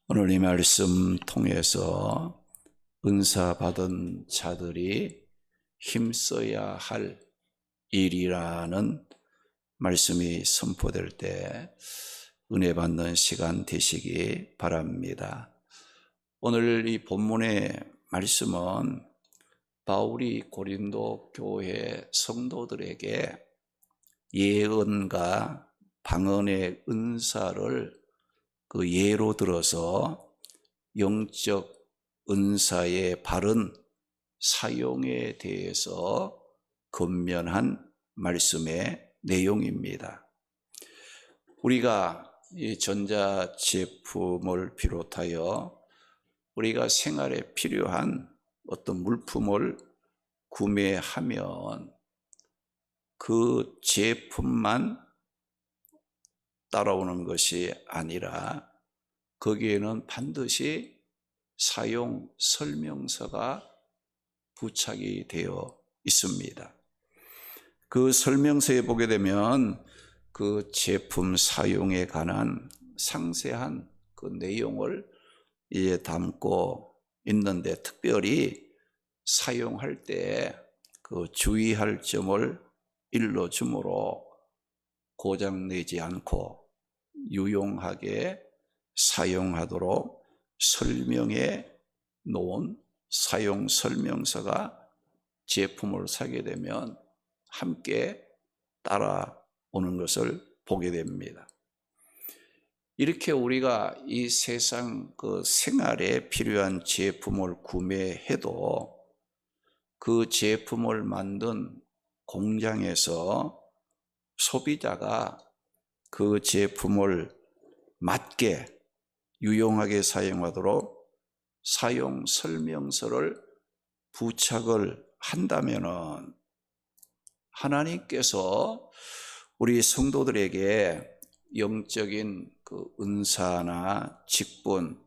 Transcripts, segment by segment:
오늘 이 말씀 통해서 은사 받은 자들이 힘써야 할 일이라는 말씀이 선포될 때 은혜 받는 시간 되시기 바랍니다. 오늘 이 본문의 말씀은 바울이 고린도 교회 성도들에게 예언과 방언의 은사를 그 예로 들어서 영적 은사의 바른 사용에 대해서 권면한 말씀의 내용입니다. 우리가 이 전자제품을 비롯하여 우리가 생활에 필요한 어떤 물품을 구매하면 그 제품만 따라오는 것이 아니라 거기에는 반드시 사용 설명서가 부착이 되어 있습니다. 그 설명서에 보게 되면 그 제품 사용에 관한 상세한 그 내용을 이에 담고 있는데, 특별히 사용할 때 그 주의할 점을 일러주므로 고장내지 않고 유용하게 사용하도록 설명해 놓은 사용 설명서가 제품을 사게 되면 함께 따라오는 것을 보게 됩니다. 이렇게 우리가 이 세상 그 생활에 필요한 제품을 구매해도 그 제품을 만든 공장에서 소비자가 그 제품을 맞게 유용하게 사용하도록 사용 설명서를 부착을 한다면은 하나님께서 우리 성도들에게 영적인 그 은사나 직분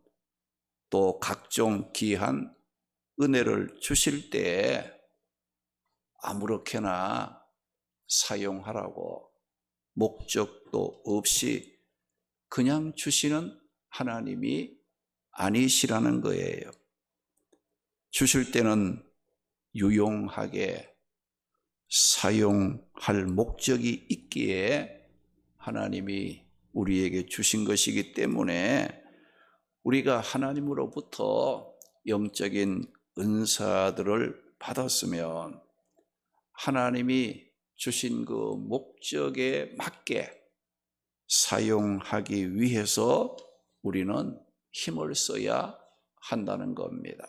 또 각종 귀한 은혜를 주실 때 아무렇게나 사용하라고 목적도 없이 그냥 주시는 하나님이 아니시라는 거예요. 주실 때는 유용하게 사용할 목적이 있기에 하나님이 우리에게 주신 것이기 때문에 우리가 하나님으로부터 영적인 은사들을 받았으면 하나님이 주신 그 목적에 맞게 사용하기 위해서 우리는 힘을 써야 한다는 겁니다.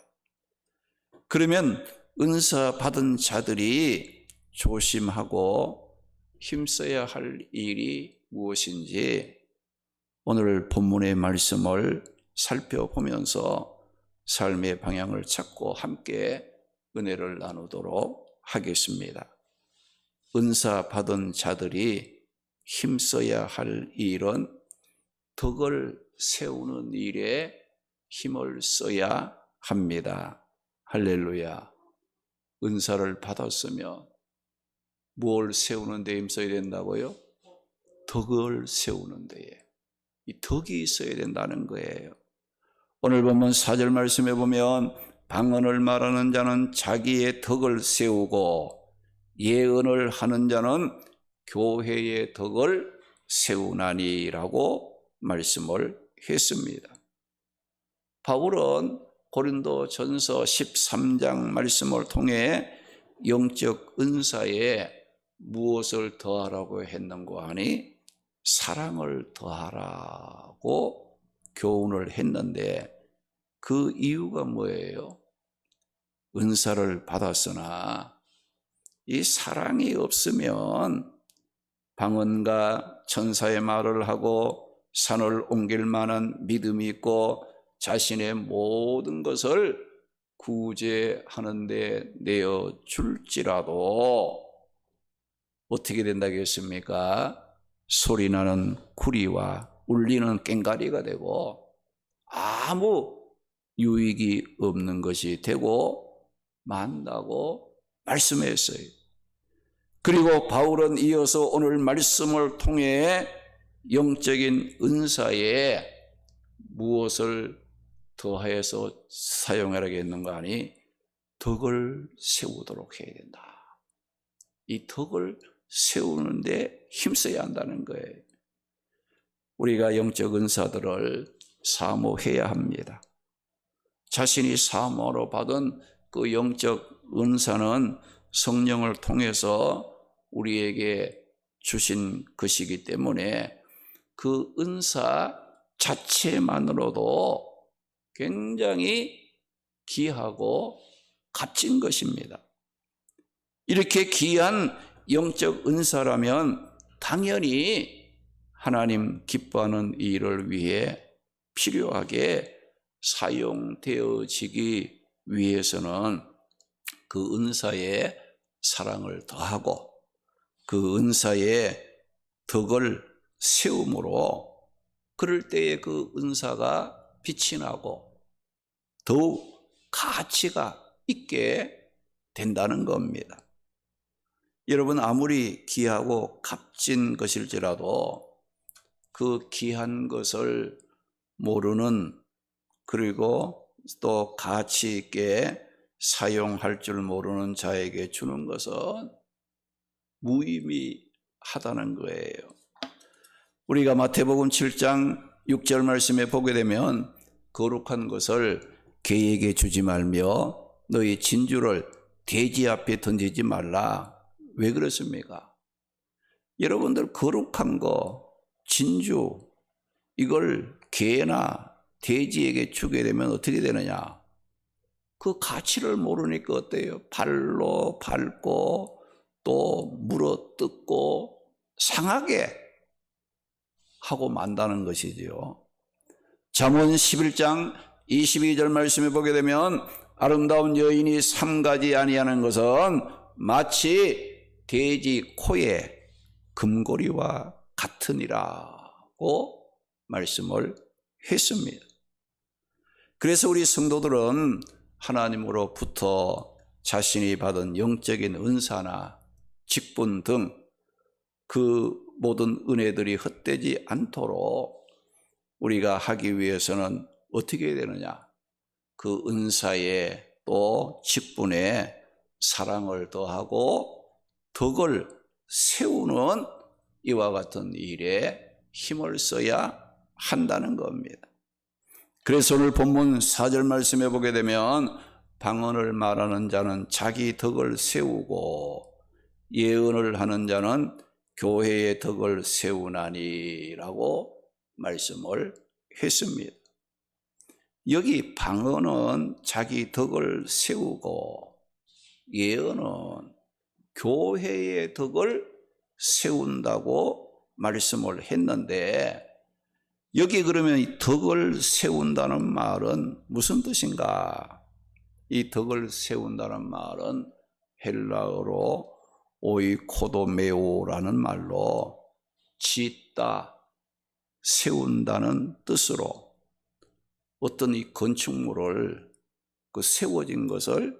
그러면 은사 받은 자들이 조심하고 힘써야 할 일이 무엇인지 오늘 본문의 말씀을 살펴보면서 삶의 방향을 찾고 함께 은혜를 나누도록 하겠습니다. 은사 받은 자들이 힘써야 할 일은 덕을 세우는 일에 힘을 써야 합니다. 할렐루야. 은사를 받았으면 뭘 세우는 데 힘써야 된다고요? 덕을 세우는 데에. 이 덕이 있어야 된다는 거예요. 오늘 보면 4절 말씀에 보면 방언을 말하는 자는 자기의 덕을 세우고 예언을 하는 자는 교회의 덕을 세우나니라고 말씀을 했습니다. 바울은 고린도 전서 13장 말씀을 통해 영적 은사에 무엇을 더하라고 했는고 하니 사랑을 더하라고 교훈을 했는데 그 이유가 뭐예요? 은사를 받았으나 이 사랑이 없으면 방언과 천사의 말을 하고 산을 옮길 만한 믿음이 있고 자신의 모든 것을 구제하는 데 내어줄지라도 어떻게 된다겠습니까? 소리나는 구리와 울리는 꽹과리가 되고 아무 유익이 없는 것이 되고 만다고 말씀했어요. 그리고 바울은 이어서 오늘 말씀을 통해 영적인 은사에 무엇을 더하여서 사용하라겠는가 하니 덕을 세우도록 해야 된다. 이 덕을 세우는데 힘써야 한다는 거예요. 우리가 영적 은사들을 사모해야 합니다. 자신이 사모로 받은 그 영적 은사는 성령을 통해서 우리에게 주신 것이기 때문에 그 은사 자체만으로도 굉장히 귀하고 값진 것입니다. 이렇게 귀한 영적 은사라면 당연히 하나님 기뻐하는 일을 위해 필요하게 사용되어지기 위해서는 그 은사에 사랑을 더하고 그 은사에 덕을 세움으로 그럴 때에 그 은사가 빛이 나고 더욱 가치가 있게 된다는 겁니다. 여러분, 아무리 귀하고 값진 것일지라도 그 귀한 것을 모르는, 그리고 또 가치 있게 사용할 줄 모르는 자에게 주는 것은 무의미하다는 거예요. 우리가 마태복음 7장 6절 말씀에 보게 되면 거룩한 것을 개에게 주지 말며 너희 진주를 돼지 앞에 던지지 말라. 왜 그렇습니까? 여러분들 거룩한 거, 진주, 이걸 개나 돼지에게 주게 되면 어떻게 되느냐? 그 가치를 모르니까 어때요? 발로 밟고 또 물어뜯고 상하게 하고 만다는 것이지요. 잠언 11장 22절 말씀에 보게 되면 아름다운 여인이 삼가지 아니하는 것은 마치 돼지 코에 금고리와 같으니라고 말씀을 했습니다. 그래서 우리 성도들은 하나님으로부터 자신이 받은 영적인 은사나 직분 등 그 모든 은혜들이 헛되지 않도록 우리가 하기 위해서는 어떻게 해야 되느냐? 그 은사에 또 직분에 사랑을 더하고 덕을 세우는 이와 같은 일에 힘을 써야 한다는 겁니다. 그래서 오늘 본문 4절 말씀에 보게 되면 방언을 말하는 자는 자기 덕을 세우고 예언을 하는 자는 교회의 덕을 세우나니라고 말씀을 했습니다. 여기 방언은 자기 덕을 세우고 예언은 교회의 덕을 세운다고 말씀을 했는데, 여기 그러면 이 덕을 세운다는 말은 무슨 뜻인가? 이 덕을 세운다는 말은 헬라어로 오이코도메오라는 말로 짓다, 세운다는 뜻으로 어떤 이 건축물을 그 세워진 것을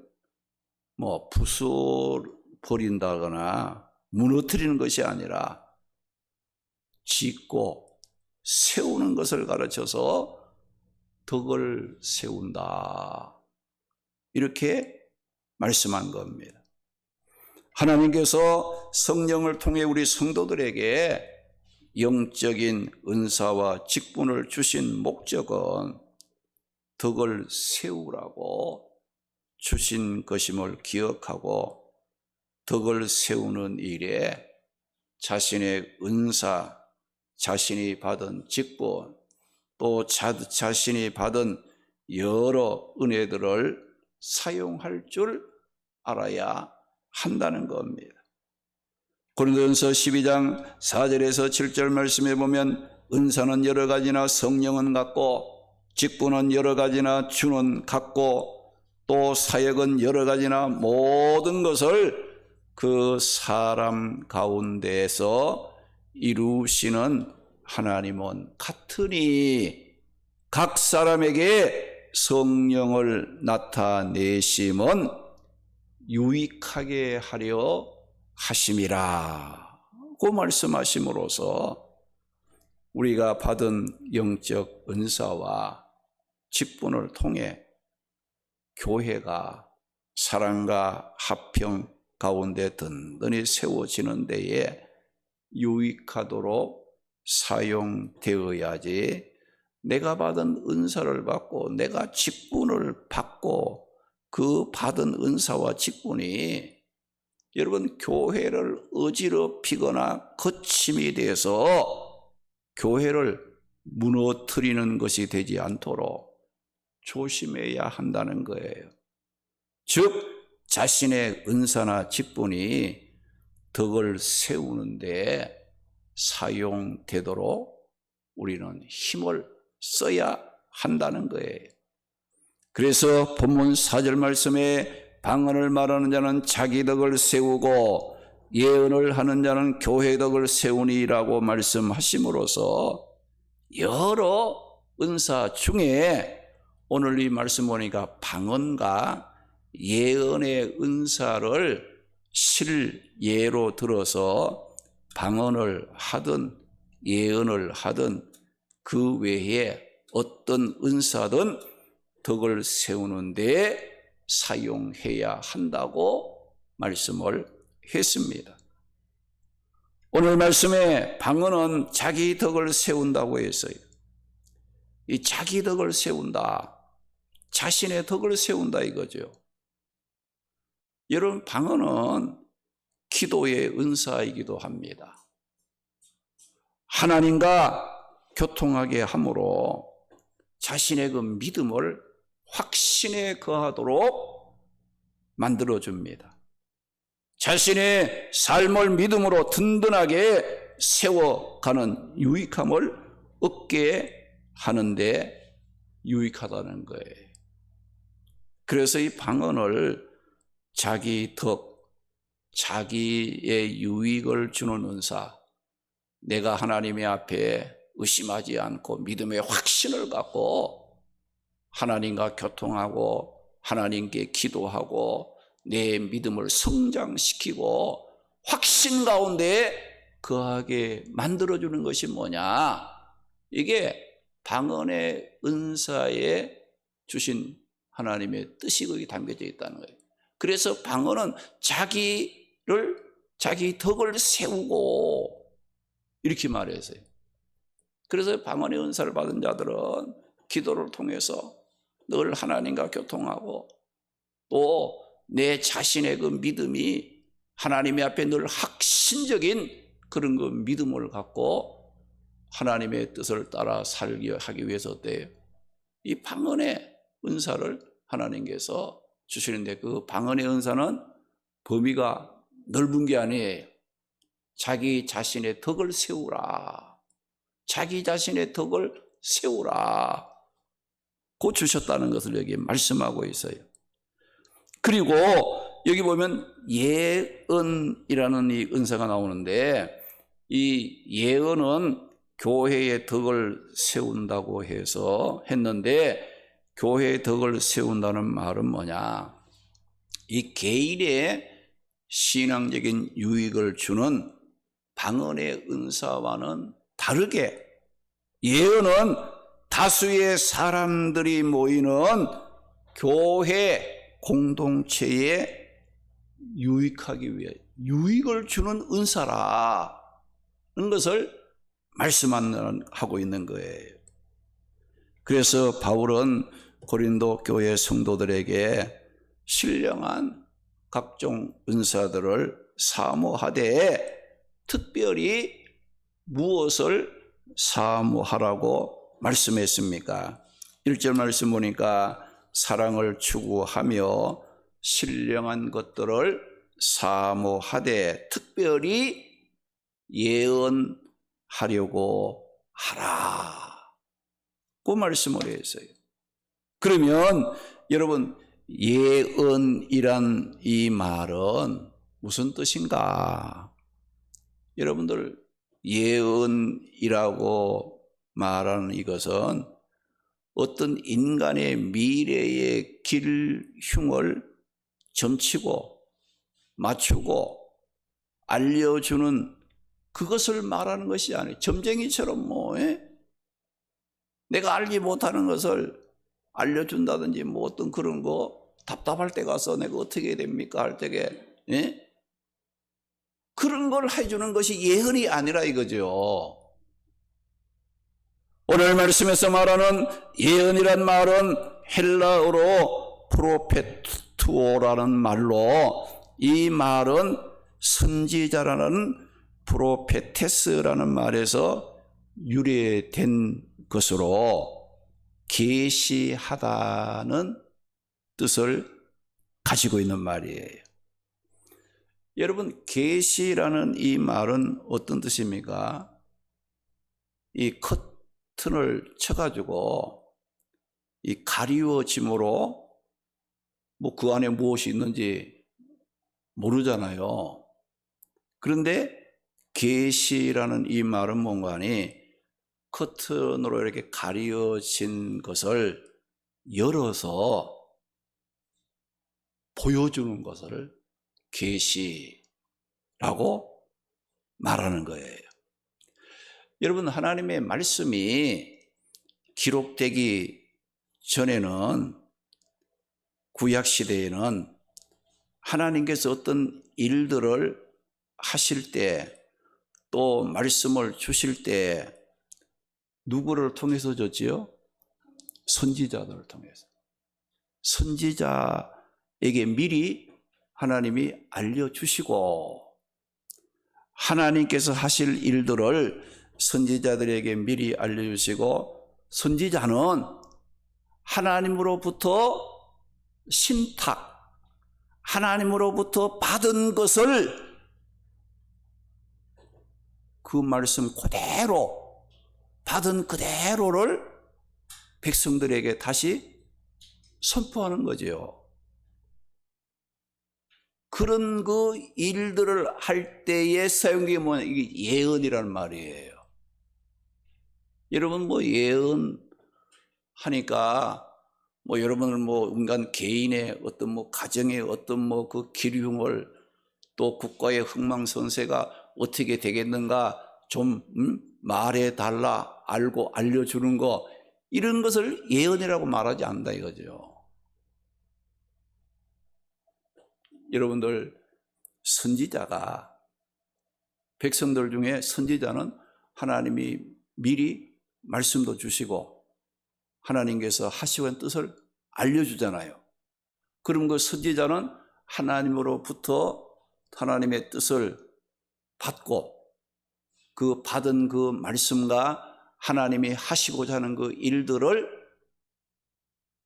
뭐 부숴버린다거나 무너뜨리는 것이 아니라 짓고 세우는 것을 가르쳐서 덕을 세운다, 이렇게 말씀한 겁니다. 하나님께서 성령을 통해 우리 성도들에게 영적인 은사와 직분을 주신 목적은 덕을 세우라고 주신 것임을 기억하고 덕을 세우는 일에 자신의 은사, 자신이 받은 직분, 또 자신이 받은 여러 은혜들을 사용할 줄 알아야 한다는 겁니다. 고린도전서 12장 4절에서 7절 말씀에 보면 은사는 여러 가지나 성령은 같고 직분은 여러 가지나 주는 같고 또 사역은 여러 가지나 모든 것을 그 사람 가운데에서 이루시는 하나님은 같으니 각 사람에게 성령을 나타내심은 유익하게 하려 하심이라고 말씀하심으로써 우리가 받은 영적 은사와 직분을 통해 교회가 사랑과 화평 가운데 든든히 세워지는 데에 유익하도록 사용되어야지, 내가 받은 은사를 받고 내가 직분을 받고 그 받은 은사와 직분이 여러분 교회를 어지럽히거나 거침이 돼서 교회를 무너뜨리는 것이 되지 않도록 조심해야 한다는 거예요. 즉 자신의 은사나 직분이 덕을 세우는데 사용되도록 우리는 힘을 써야 한다는 거예요. 그래서 본문 4절 말씀에 방언을 말하는 자는 자기 덕을 세우고 예언을 하는 자는 교회 덕을 세우니라고 말씀하심으로써 여러 은사 중에 오늘 이 말씀 보니까 방언과 예언의 은사를 실예로 들어서 방언을 하든 예언을 하든 그 외에 어떤 은사든 덕을 세우는 데 사용해야 한다고 말씀을 했습니다. 오늘 말씀에 방언은 자기 덕을 세운다고 했어요. 이 자기 덕을 세운다, 자신의 덕을 세운다 이거죠. 여러분 방언은 기도의 은사이기도 합니다. 하나님과 교통하게 함으로 자신의 그 믿음을 확신에 거하도록 만들어줍니다. 자신의 삶을 믿음으로 든든하게 세워가는 유익함을 얻게 하는데 유익하다는 거예요. 그래서 이 방언을 자기 덕, 자기의 유익을 주는 은사, 내가 하나님의 앞에 의심하지 않고 믿음의 확신을 갖고 하나님과 교통하고 하나님께 기도하고 내 믿음을 성장시키고 확신 가운데 거하게 만들어주는 것이 뭐냐? 이게 방언의 은사에 주신 하나님의 뜻이 거기 담겨져 있다는 거예요. 그래서 방언은 자기 덕을 세우고 이렇게 말했어요. 그래서 방언의 은사를 받은 자들은 기도를 통해서 늘 하나님과 교통하고 또 내 자신의 그 믿음이 하나님의 앞에 늘 확신적인 그런 그 믿음을 갖고 하나님의 뜻을 따라 살게 하기 위해서 어때요? 이 방언의 은사를 하나님께서 주시는데 그 방언의 은사는 범위가 넓은 게 아니에요. 자기 자신의 덕을 세우라. 자기 자신의 덕을 세우라. 고 주셨다는 것을 여기 말씀하고 있어요. 그리고 여기 보면 예언이라는 이 은사가 나오는데 이 예언은 교회의 덕을 세운다고 해서 했는데 교회의 덕을 세운다는 말은 뭐냐? 이 개인의 신앙적인 유익을 주는 방언의 은사와는 다르게 예언은 다수의 사람들이 모이는 교회 공동체에 유익하기 위해 유익을 주는 은사라는 것을 말씀하고 있는 거예요. 그래서 바울은 고린도 교회 성도들에게 신령한 각종 은사들을 사모하되 특별히 무엇을 사모하라고 말씀했습니까? 1절 말씀 보니까 사랑을 추구하며 신령한 것들을 사모하되 특별히 예언하려고 하라. 그 말씀을 했어요. 그러면 여러분 예언이란 이 말은 무슨 뜻인가? 여러분들 예언이라고 말하는 이것은 어떤 인간의 미래의 길흉을 점치고 맞추고 알려주는 그것을 말하는 것이 아니에요. 점쟁이처럼 내가 알지 못하는 것을 알려준다든지 뭐 어떤 그런 거 답답할 때 가서 내가 어떻게 해야 됩니까 할 때에 그런 걸 해주는 것이 예언이 아니라 이거죠. 오늘 말씀에서 말하는 예언이란 말은 헬라어로 프로페투오라는 말로 이 말은 선지자라는 프로페테스라는 말에서 유래된 것으로 계시하다는 뜻을 가지고 있는 말이에요. 여러분, 계시라는 이 말은 어떤 뜻입니까? 이 커튼을 쳐가지고 이 가리워짐으로 뭐 그 안에 무엇이 있는지 모르잖아요. 그런데 계시라는 이 말은 뭔가 하니 커튼으로 이렇게 가려진 것을 열어서 보여주는 것을 계시라고 말하는 거예요. 여러분, 하나님의 말씀이 기록되기 전에는 구약시대에는 하나님께서 어떤 일들을 하실 때 또 말씀을 주실 때 누구를 통해서 줬지요? 선지자들을 통해서. 선지자에게 미리 하나님이 알려주시고 하나님께서 하실 일들을 선지자들에게 미리 알려주시고 선지자는 하나님으로부터 신탁, 하나님으로부터 받은 것을 그 말씀 그대로 받은 그대로를 백성들에게 다시 선포하는 거죠. 그런 그 일들을 할 때에 사용된 게 뭐냐? 이게 예언이란 말이에요. 여러분 뭐 예언 하니까 뭐 여러분은 뭐 인간 개인의 어떤 뭐 가정의 어떤 뭐 그 기륭을 또 국가의 흥망성쇠가 어떻게 되겠는가 좀 말해 달라 알고 알려주는 거 이런 것을 예언이라고 말하지 않는다 이거죠. 여러분들 선지자가 백성들 중에 선지자는 하나님이 미리 말씀도 주시고 하나님께서 하시고 한 뜻을 알려주잖아요. 그럼 그 선지자는 하나님으로부터 하나님의 뜻을 받고 그 받은 그 말씀과 하나님이 하시고자 하는 그 일들을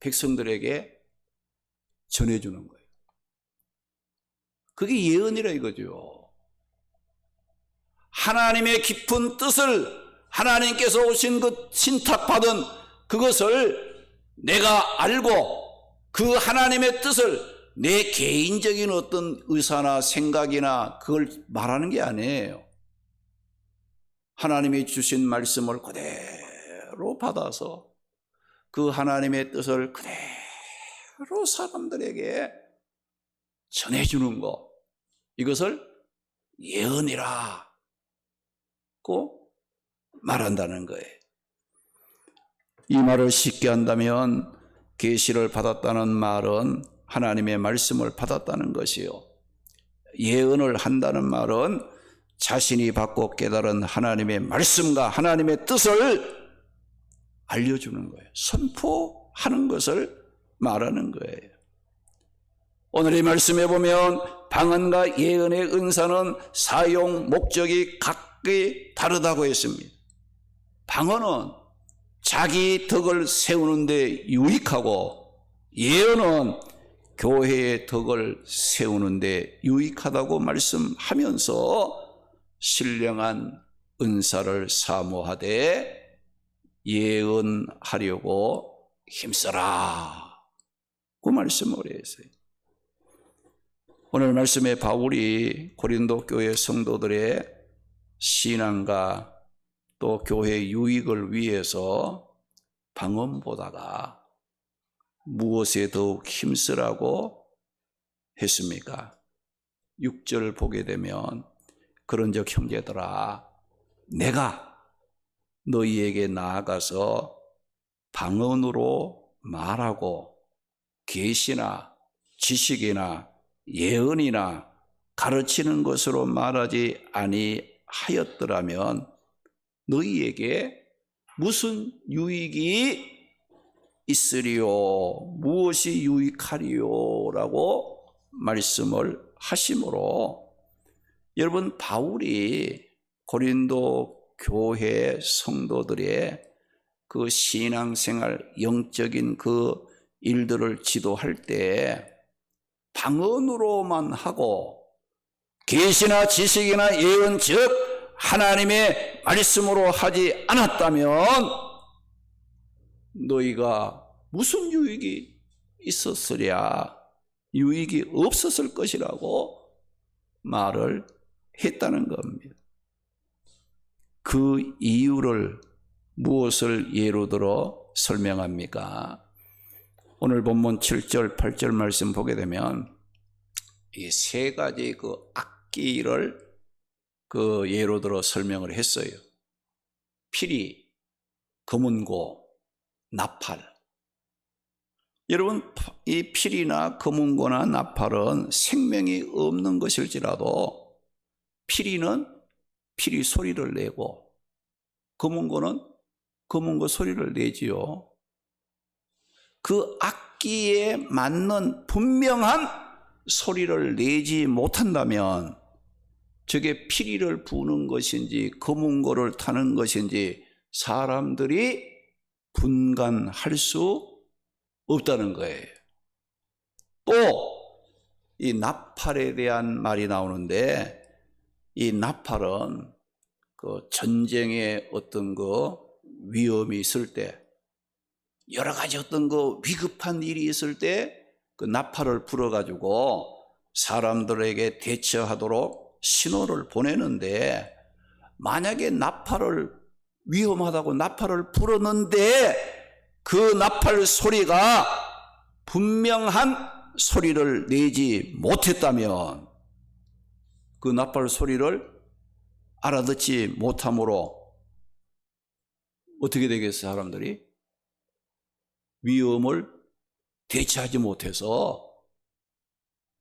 백성들에게 전해주는 거예요. 그게 예언이라 이거죠. 하나님의 깊은 뜻을 하나님께서 오신 그 신탁받은 그것을 내가 알고 그 하나님의 뜻을 내 개인적인 어떤 의사나 생각이나 그걸 말하는 게 아니에요. 하나님이 주신 말씀을 그대로 받아서 그 하나님의 뜻을 그대로 사람들에게 전해주는 것, 이것을 예언이라고 말한다는 거예요. 이 말을 쉽게 한다면 계시를 받았다는 말은 하나님의 말씀을 받았다는 것이요, 예언을 한다는 말은 자신이 받고 깨달은 하나님의 말씀과 하나님의 뜻을 알려주는 거예요. 선포하는 것을 말하는 거예요. 오늘 이 말씀에 보면 방언과 예언의 은사는 사용 목적이 각기 다르다고 했습니다. 방언은 자기 덕을 세우는 데 유익하고 예언은 교회의 덕을 세우는 데 유익하다고 말씀하면서 신령한 은사를 사모하되 예언하려고 힘써라 그 말씀을 했어요. 오늘 말씀에 바울이 고린도 교회 성도들의 신앙과 또 교회의 유익을 위해서 방언보다가 무엇에 더욱 힘쓰라고 했습니까? 6절 보게 되면 그런즉 형제들아 내가 너희에게 나아가서 방언으로 말하고 계시나 지식이나 예언이나 가르치는 것으로 말하지 아니하였더라면 너희에게 무슨 유익이 있으리요? 무엇이 유익하리요? 라고 말씀을 하시므로, 여러분, 바울이 고린도 교회 성도들의 그 신앙생활, 영적인 그 일들을 지도할 때 방언으로만 하고 계시나 지식이나 예언, 즉 하나님의 말씀으로 하지 않았다면 너희가 무슨 유익이 있었으랴? 유익이 없었을 것이라고 말을 했다는 겁니다. 그 이유를 무엇을 예로 들어 설명합니까? 오늘 본문 7절, 8절 말씀 보게 되면 이 세 가지 그 악기를 그 예로 들어 설명을 했어요. 피리, 검은고, 나팔. 여러분, 이 피리나 검은고나 나팔은 생명이 없는 것일지라도 피리는 피리 소리를 내고 검은고는 검은고 소리를 내지요. 그 악기에 맞는 분명한 소리를 내지 못한다면 저게 피리를 부는 것인지 검은고를 타는 것인지 사람들이 분간할 수 없다는 거예요. 또 이 나팔에 대한 말이 나오는데, 이 나팔은 그 전쟁의 어떤 그 위험이 있을 때, 여러 가지 어떤 그 위급한 일이 있을 때 그 나팔을 불어가지고 사람들에게 대처하도록 신호를 보내는데, 만약에 나팔을 위험하다고 나팔을 불었는데 그 나팔 소리가 분명한 소리를 내지 못했다면, 그 나팔 소리를 알아듣지 못함으로 어떻게 되겠어요? 사람들이 위험을 대처하지 못해서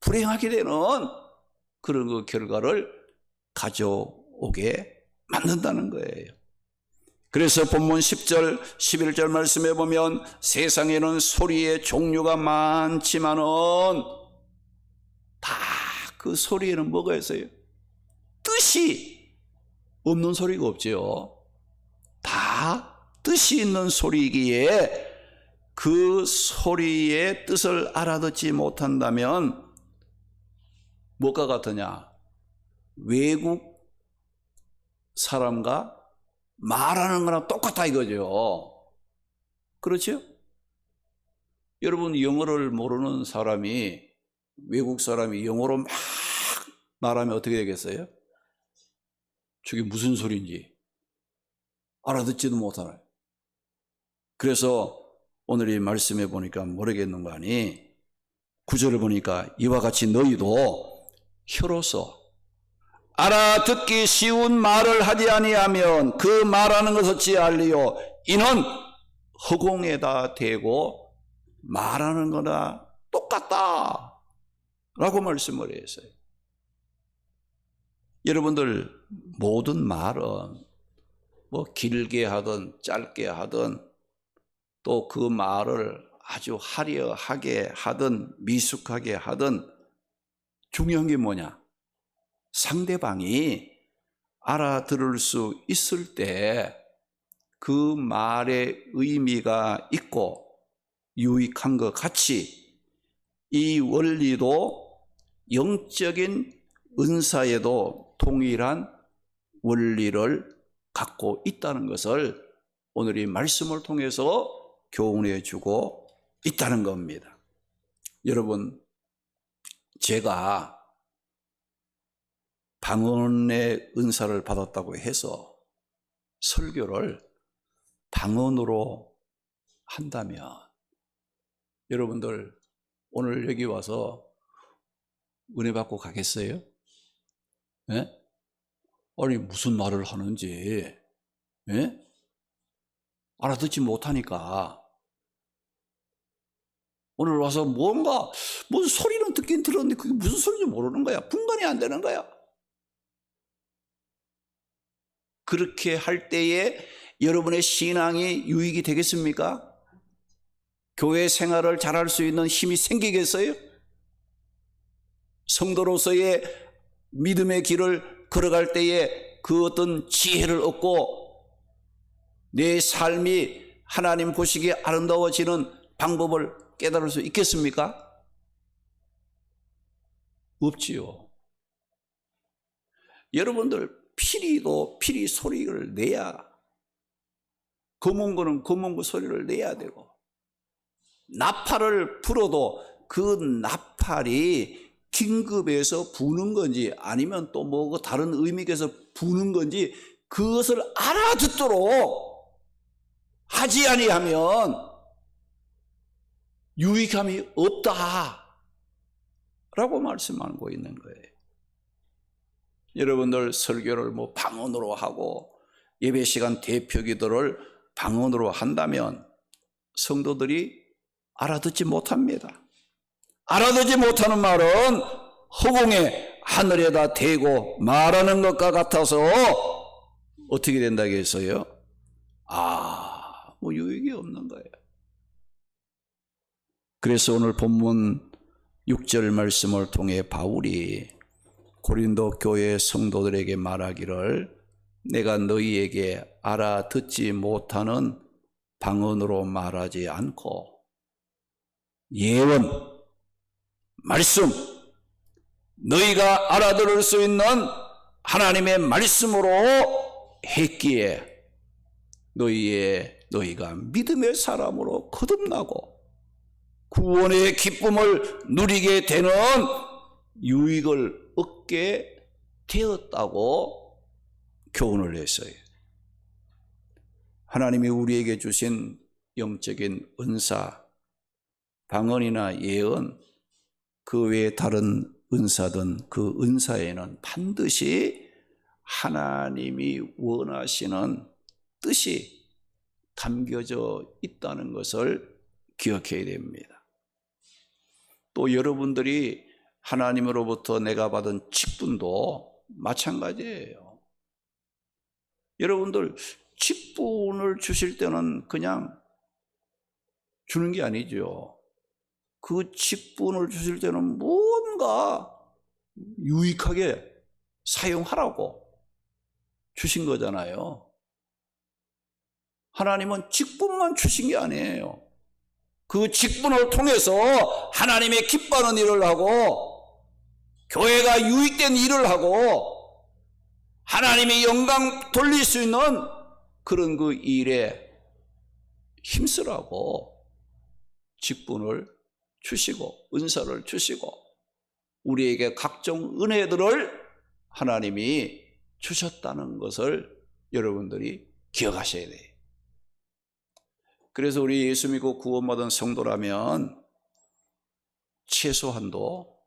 불행하게 되는 그런 그 결과를 가져오게 만든다는 거예요. 그래서 본문 10절, 11절 말씀에 보면 세상에는 소리의 종류가 많지만은 다 그 소리에는 뭐가 있어요? 뜻이 없는 소리가 없죠. 다 뜻이 있는 소리이기에 그 소리의 뜻을 알아듣지 못한다면 뭐가 같으냐? 외국 사람과 말하는 거랑 똑같다 이거죠. 그렇죠? 여러분, 영어를 모르는 사람이, 외국 사람이 영어로 막 말하면 어떻게 되겠어요? 저게 무슨 소리인지 알아듣지도 못하나요? 그래서 오늘 이 말씀에 보니까 모르겠는 거 아니, 9절을 보니까 이와 같이 너희도 혀로서 알아듣기 쉬운 말을 하지 아니하면 그 말하는 것을 어찌알리요? 이는 허공에다 대고 말하는 거나 똑같다 라고 말씀을 했어요. 여러분들, 모든 말은 뭐 길게 하든 짧게 하든 또 그 말을 아주 화려하게 하든 미숙하게 하든 중요한 게 뭐냐? 상대방이 알아들을 수 있을 때 그 말의 의미가 있고 유익한 것 같이 이 원리도 영적인 은사에도 동일한 원리를 갖고 있다는 것을 오늘 이 말씀을 통해서 교훈해 주고 있다는 겁니다. 여러분, 제가 방언의 은사를 받았다고 해서 설교를 방언으로 한다면 여러분들 오늘 여기 와서 은혜 받고 가겠어요? 예? 아니 무슨 말을 하는지, 예? 알아듣지 못하니까 오늘 와서 뭔가 무슨 소리는 듣긴 들었는데 그게 무슨 소리인지 모르는 거야. 분간이 안 되는 거야. 그렇게 할 때에 여러분의 신앙이 유익이 되겠습니까? 교회 생활을 잘할 수 있는 힘이 생기겠어요? 성도로서의 믿음의 길을 걸어갈 때에 그 어떤 지혜를 얻고 내 삶이 하나님 보시기에 아름다워지는 방법을 깨달을 수 있겠습니까? 없지요. 여러분들 피리 소리를 내야, 검은 거는 검은 거 소리를 내야 되고, 나팔을 불어도 그 나팔이 긴급해서 부는 건지 아니면 또 뭐 다른 의미에서 부는 건지 그것을 알아듣도록 하지 아니하면 유익함이 없다 라고 말씀하고 있는 거예요. 여러분들 설교를 뭐 방언으로 하고 예배 시간 대표 기도를 방언으로 한다면 성도들이 알아듣지 못합니다. 알아듣지 못하는 말은 허공에 하늘에다 대고 말하는 것과 같아서 어떻게 된다고 했어요? 뭐 유익이 없는 거예요. 그래서 오늘 본문 6절 말씀을 통해 바울이 고린도 교회 성도들에게 말하기를 내가 너희에게 알아듣지 못하는 방언으로 말하지 않고 예언, 말씀, 너희가 알아들을 수 있는 하나님의 말씀으로 했기에 너희가 믿음의 사람으로 거듭나고 구원의 기쁨을 누리게 되는 유익을 얻게 되었다고 교훈을 했어요. 하나님이 우리에게 주신 영적인 은사, 방언이나 예언, 그 외에 다른 은사든 그 은사에는 반드시 하나님이 원하시는 뜻이 담겨져 있다는 것을 기억해야 됩니다. 또 여러분들이 하나님으로부터 내가 받은 직분도 마찬가지예요. 여러분들 직분을 주실 때는 그냥 주는 게 아니죠. 그 직분을 주실 때는 뭔가 유익하게 사용하라고 주신 거잖아요. 하나님은 직분만 주신 게 아니에요. 그 직분을 통해서 하나님의 기뻐하는 일을 하고 교회가 유익된 일을 하고 하나님의 영광 돌릴 수 있는 그런 그 일에 힘쓰라고 직분을 주시고 은사를 주시고 우리에게 각종 은혜들을 하나님이 주셨다는 것을 여러분들이 기억하셔야 돼요. 그래서 우리 예수 믿고 구원받은 성도라면 최소한도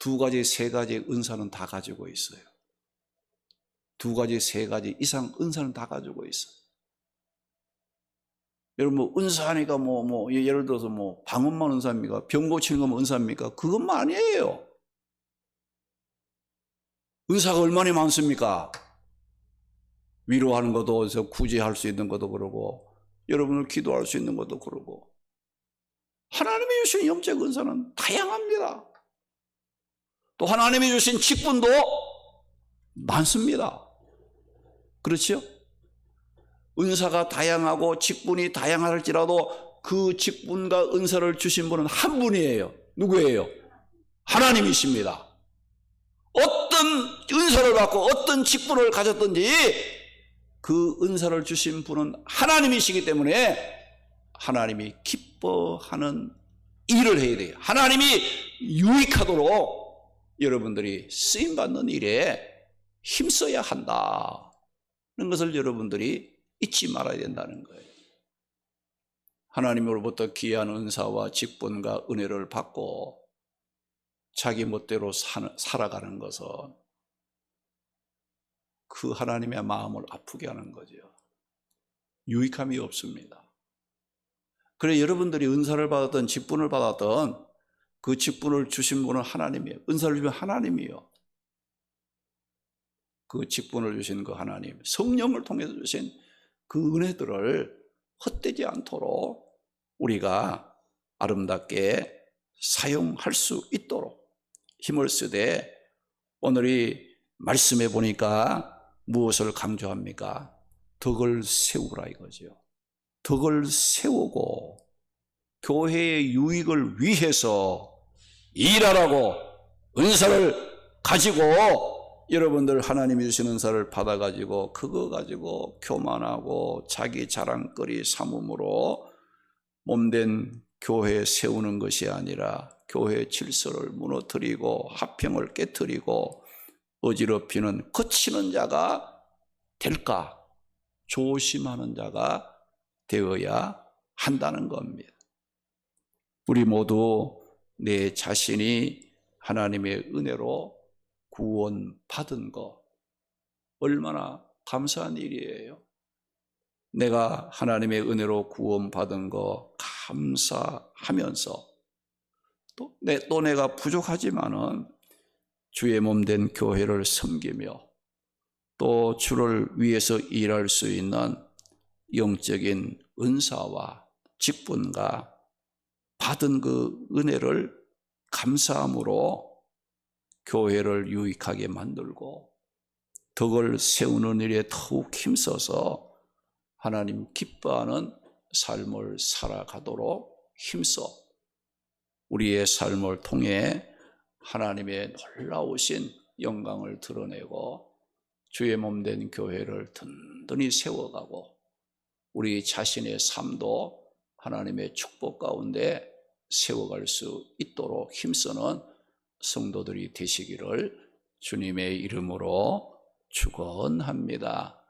2가지, 3가지 은사는 다 가지고 있어요. 2가지, 3가지 이상 은사는 다 가지고 있어요. 여러분 뭐 은사하니까 예를 들어서 방언만 은사입니까? 병 고치는 것만 은사입니까? 그것만 아니에요. 은사가 얼마나 많습니까? 위로하는 것도 구제할 수 있는 것도 그러고 여러분을 기도할 수 있는 것도 그러고 하나님이 주신 영적 은사는 다양합니다. 또 하나님이 주신 직분도 많습니다. 그렇죠? 은사가 다양하고 직분이 다양할지라도 그 직분과 은사를 주신 분은 한 분이에요. 누구예요? 하나님이십니다. 어떤 은사를 받고 어떤 직분을 가졌든지 그 은사를 주신 분은 하나님이시기 때문에 하나님이 기뻐하는 일을 해야 돼요. 하나님이 유익하도록 여러분들이 쓰임받는 일에 힘써야 한다는 것을 여러분들이 잊지 말아야 된다는 거예요. 하나님으로부터 귀한 은사와 직분과 은혜를 받고 자기 멋대로 살아가는 것은 그 하나님의 마음을 아프게 하는 거죠. 유익함이 없습니다. 그래 여러분들이 은사를 받았던 직분을 받았던 그 직분을 주신 분은 하나님이에요. 은사를 주신 하나님이에요. 그 직분을 주신 그 하나님, 성령을 통해서 주신 그 은혜들을 헛되지 않도록 우리가 아름답게 사용할 수 있도록 힘을 쓰되, 오늘 이 말씀해 보니까 무엇을 강조합니까? 덕을 세우라 이거죠. 덕을 세우고 교회의 유익을 위해서 일하라고, 은사를 가지고 여러분들 하나님이 주신 은사를 받아가지고 그거 가지고 교만하고 자기 자랑거리 삼음으로 몸된 교회 세우는 것이 아니라 교회 질서를 무너뜨리고 화평을 깨뜨리고 어지럽히는 거치는 자가 될까 조심하는 자가 되어야 한다는 겁니다. 우리 모두 내 자신이 하나님의 은혜로 구원받은 거 얼마나 감사한 일이에요. 내가 하나님의 은혜로 구원받은 거 감사하면서 또 내가 부족하지만은 주의 몸된 교회를 섬기며 또 주를 위해서 일할 수 있는 영적인 은사와 직분과 받은 그 은혜를 감사함으로 교회를 유익하게 만들고 덕을 세우는 일에 더욱 힘써서 하나님 기뻐하는 삶을 살아가도록 힘써 우리의 삶을 통해 하나님의 놀라우신 영광을 드러내고 주의 몸된 교회를 든든히 세워가고 우리 자신의 삶도 하나님의 축복 가운데 세워갈 수 있도록 힘쓰는 성도들이 되시기를 주님의 이름으로 축원합니다.